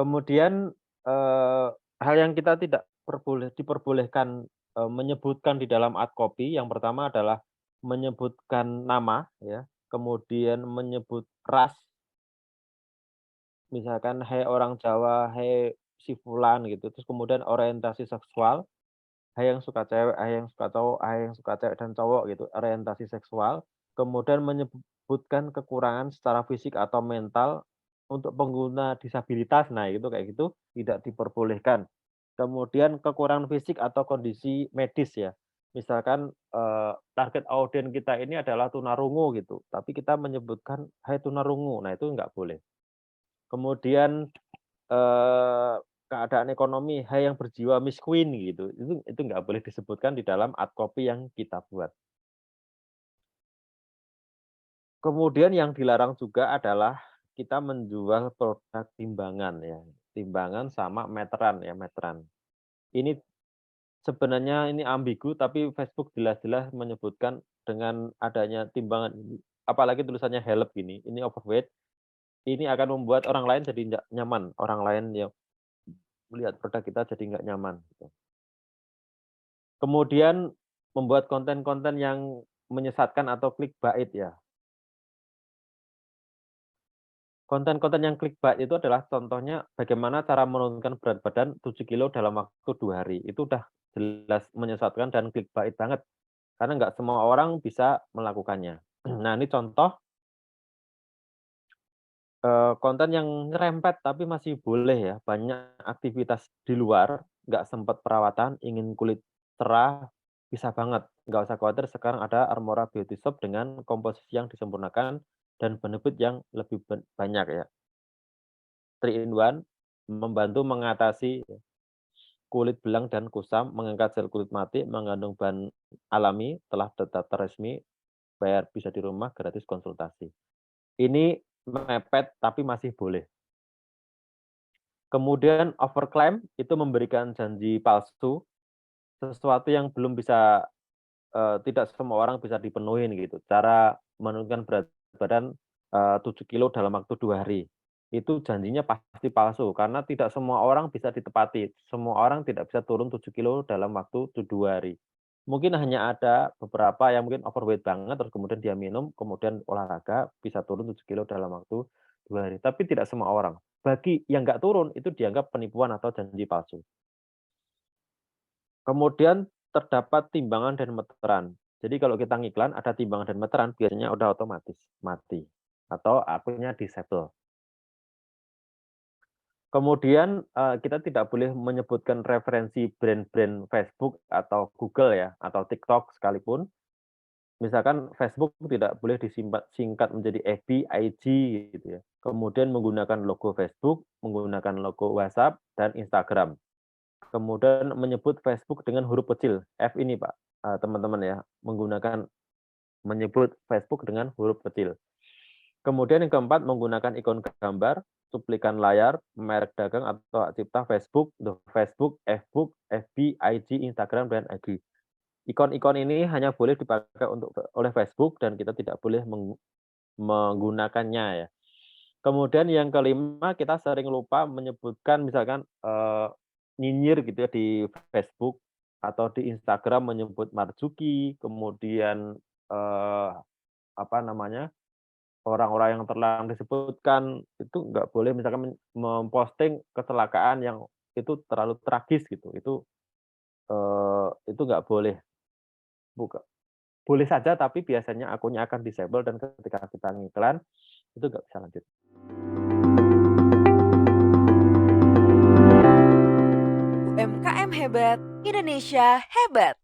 Kemudian, hal yang kita tidak diperbolehkan, menyebutkan di dalam ad copy yang pertama adalah menyebutkan nama ya, kemudian menyebut ras, misalkan, "Hai orang Jawa, hai si fulan," gitu, terus kemudian orientasi seksual, hai yang suka cewek, hai yang suka cowok, hai yang suka cewek dan cowok gitu, orientasi seksual, kemudian menyebutkan kekurangan secara fisik atau mental untuk pengguna disabilitas, nah itu kayak gitu tidak diperbolehkan. Kemudian kekurangan fisik atau kondisi medis ya, misalkan, target audien kita ini adalah tunarungu gitu, tapi kita menyebutkan, "Hai tunarungu," nah itu nggak boleh. Kemudian, eee, keadaan ekonomi, "Hai yang berjiwa miskin," gitu, itu nggak boleh disebutkan di dalam ad copy yang kita buat. Kemudian yang dilarang juga adalah kita menjual produk timbangan ya, timbangan sama meteran ya, meteran. Ini sebenarnya ini ambigu, tapi Facebook jelas-jelas menyebutkan dengan adanya timbangan ini, apalagi tulisannya help gini, ini overweight, ini akan membuat orang lain jadi nggak nyaman, orang lain yang melihat produk kita jadi nggak nyaman, gitu. Kemudian membuat konten-konten yang menyesatkan atau clickbait ya. Konten-konten yang clickbait itu adalah contohnya bagaimana cara menurunkan berat badan 7 kilo dalam waktu 2 hari. Itu udah jelas menyesatkan dan clickbait banget, karena nggak semua orang bisa melakukannya. Nah, ini contoh, konten yang nyerempet tapi masih boleh ya, banyak aktivitas di luar, nggak sempat perawatan, ingin kulit cerah, bisa banget. Nggak usah khawatir sekarang ada Armora Beauty Shop dengan komposisi yang disempurnakan dan benefit yang lebih banyak ya. 3 in 1, membantu mengatasi kulit belang dan kusam, mengangkat sel kulit mati, mengandung bahan alami, telah terdaftar resmi, bayar bisa di rumah, gratis konsultasi. Ini mepet tapi masih boleh. Kemudian overclaim itu memberikan janji palsu, sesuatu yang belum bisa, tidak semua orang bisa dipenuhin gitu. Cara menurunkan berat badan, 7 kilo dalam waktu 2 hari. Itu janjinya pasti palsu, karena tidak semua orang bisa ditepati. Semua orang tidak bisa turun 7 kilo dalam waktu 2 hari. Mungkin hanya ada beberapa yang mungkin overweight banget, terus kemudian dia minum, kemudian olahraga, bisa turun 7 kilo dalam waktu 2 hari, tapi tidak semua orang. Bagi yang nggak turun, itu dianggap penipuan atau janji palsu. Kemudian terdapat timbangan dan meteran. Jadi kalau kita ngiklan ada timbangan dan meteran, biasanya udah otomatis mati atau akunnya disable. Kemudian, kita tidak boleh menyebutkan referensi brand-brand Facebook atau Google ya, atau TikTok sekalipun. Misalkan Facebook tidak boleh singkat menjadi FB, IG gitu ya. Kemudian menggunakan logo Facebook, menggunakan logo WhatsApp dan Instagram. Kemudian menyebut Facebook dengan huruf kecil, F ini Pak, teman-teman ya, menyebut Facebook dengan huruf kecil. Kemudian yang keempat, menggunakan ikon gambar, cuplikan layar, merek dagang atau hak cipta Facebook, Facebook, Fbook, FB, IG, Instagram, dan IG. Ikon-ikon ini hanya boleh dipakai oleh Facebook dan kita tidak boleh menggunakannya ya. Kemudian yang kelima, kita sering lupa menyebutkan misalkan, nyinyir gitu ya di Facebook atau di Instagram menyebut Marzuki, kemudian, apa namanya, orang-orang yang terlarang disebutkan, itu nggak boleh misalkan memposting kecelakaan yang itu terlalu tragis gitu, itu nggak boleh. Buka Boleh saja tapi biasanya akunnya akan disable dan ketika kita ngiklan, itu nggak bisa lanjut. UMKM hebat, Indonesia hebat.